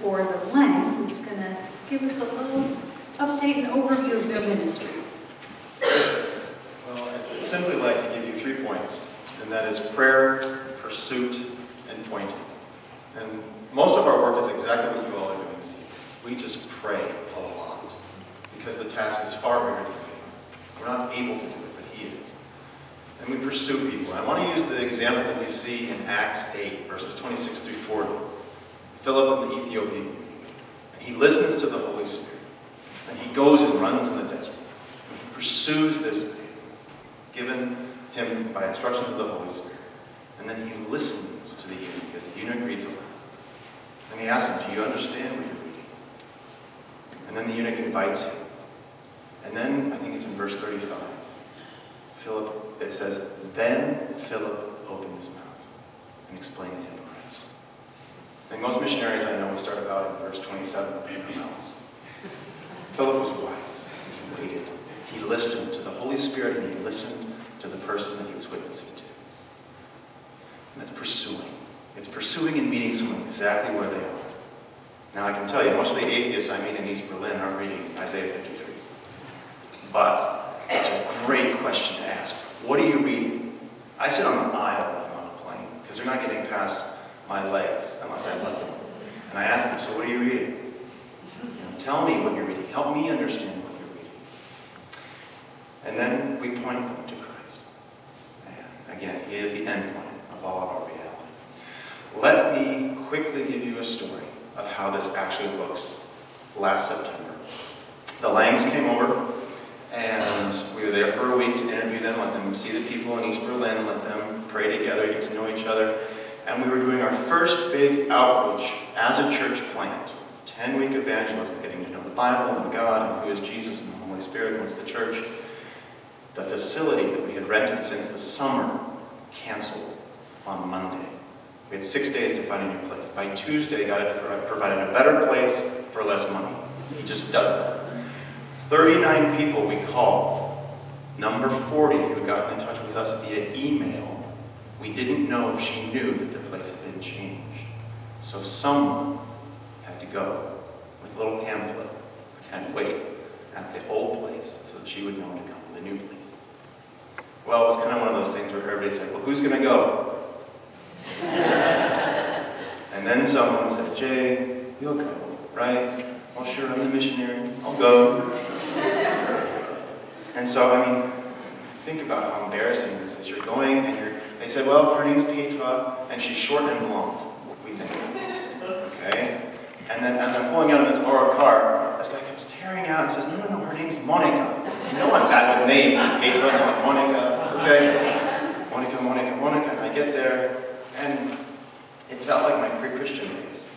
for the Langs is going to give us a little update and overview of their ministry. Well, I'd simply like to give you 3 points, and that is prayer, pursuit, and pointing. And most of our work is exactly what you all are doing this evening. We just pray a lot, because the task is far bigger than we are. We're not able to do it, but He is. And we pursue people. I want to use the example that you see in Acts 8, verses 26 through 40. Philip and the Ethiopian eunuch. And he listens to the Holy Spirit. And he goes and runs in the desert. And he pursues this man, given him by instructions of the Holy Spirit. And then he listens to the eunuch as the eunuch reads aloud. And he asks him, do you understand what you're reading? And then the eunuch invites him. And then, I think it's in verse 35, it says, then Philip opened his mouth and explained to him Christ. And most missionaries I know, we start about in verse 27, opening their mouths. Philip was wise. He waited. He listened to the Holy Spirit, and he listened to the person that he was witnessing to. And that's pursuing. It's pursuing and meeting someone exactly where they are. Now I can tell you, most of the atheists I meet in East Berlin aren't reading Isaiah 53. But it's a great question to ask. What are you reading? I sit on an aisle when I'm on a plane, because they're not getting past my legs unless I let them. And I ask them, so what are you reading? Tell me what you're reading. Help me understand what you're reading. And then we point them to Christ. And again, He is the end point of all of our reality. Let me quickly give you a story of how this actually looks last September. The Langs came over, and we were there for a week to interview them, let them see the people in East Berlin, let them pray together, get to know each other. And we were doing our first big outreach as a church plant. 10-week evangelism, getting to know the Bible and God and who is Jesus and the Holy Spirit and what's the church. The facility that we had rented since the summer canceled on Monday. We had 6 days to find a new place. By Tuesday, God had provided a better place for less money. He just does that. 39 people we called. Number 40 who got in touch with us via email. We didn't know if she knew that the place had been changed. So someone had to go with a little pamphlet and wait at the old place so that she would know to come to the new place. Well, it was kind of one of those things where everybody said, well, who's going to go? And then someone said, Jay, you'll go, right? Well, sure, I'm the missionary. I'll go. And so, I mean, think about how embarrassing this is. You're going and they said, well, her name's Petra, and she's short and blonde, we think. Okay? And then as I'm pulling out in this borrowed car, this guy comes tearing out and says, no, her name's Monica. You know I'm bad with names. Petra, no, it's Monica. Okay? Monica. And I get there, and it felt like my pre-Christian days.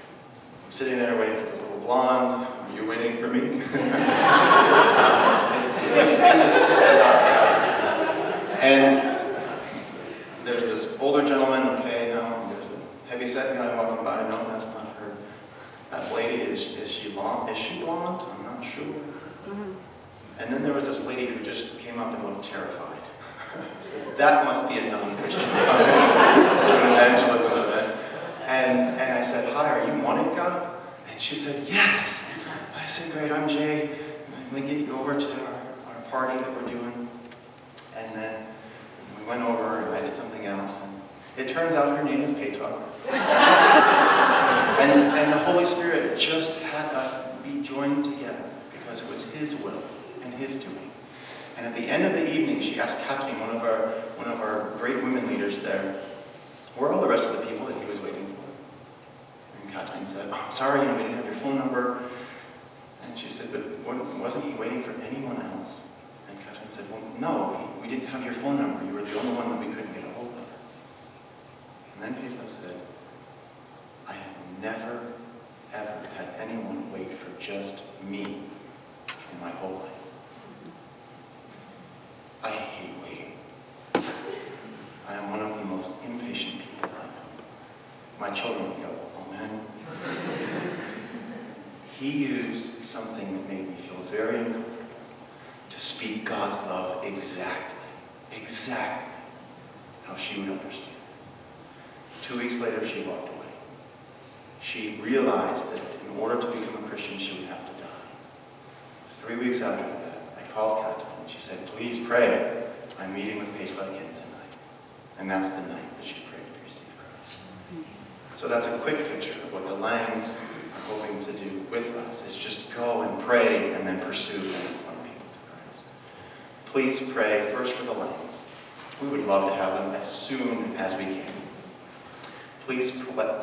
I'm sitting there waiting for this little blonde. Are you waiting for me? It was just and there's this older gentleman, okay, now there's a heavy-set guy walking by. No, that's not her. That lady, is she blonde? Is she blonde? I'm not sure. And then there was this lady who just came up and looked terrified. So that must be a non-Christian coming to an evangelism event. And I said, hi, are you Monica? And she said, yes. I said, great, I'm Jay. Let me get you over to our party that we're doing. And then we went over and I did something else. And it turns out her name is Petra. and the Holy Spirit just had us be joined together because it was His will and His doing. And at the end of the evening, she asked Kathleen, one of our great women leaders there, where are all the rest of the people that he was waiting for? And Kathleen said, oh, I'm sorry, we didn't have your phone number. And she said, but wasn't he waiting for anyone else? And Kathleen said, well, no, we didn't have your phone number. You were the only one that we couldn't get a hold of. And then Petra said, I have never, ever had anyone wait for just me in my whole life. I hate waiting. I am one of the most impatient people I know. My children would go, oh man. He used something that made me feel very uncomfortable to speak God's love exactly how she would understand. 2 weeks later, she walked away. she realized that in order to become a Christian, she would have to die. 3 weeks after that, I called Catherine and she said, please pray. I'm meeting with Paige Viking tonight. And that's the night that she prayed to receive Christ. So that's a quick picture of what the Langs are hoping to do with us, is just go and pray and then pursue and point people to Christ. Please pray first for the Langs. We would love to have them as soon as we can. Please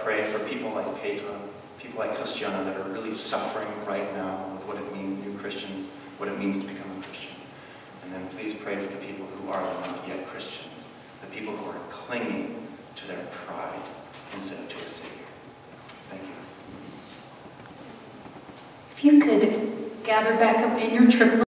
pray for people like Petra, people like Christiana that are really suffering right now with what it means, new Christians, what it means to become a Christian. And then please pray for the people who are not yet Christians, the people who are clinging to their pride instead of to a Savior. Thank you. If you could gather back up in your trip